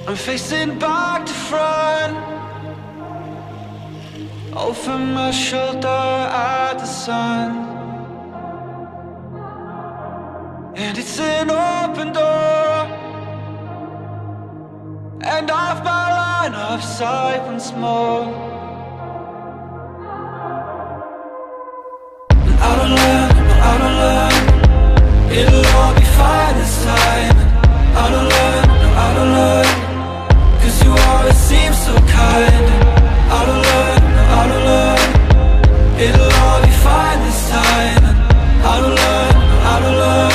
I'm facing back to front, over my shoulder at the sun. And it's an open door, and off my line of sight once more. And I don't learn, no I don't learn, it'll all be fine this time. I don't learn, no I don't learn, 'cause you always seem so kind. I don't learn, no I don't learn, it'll all be fine this time. I don't learn, no I don't learn.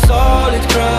Solid ground.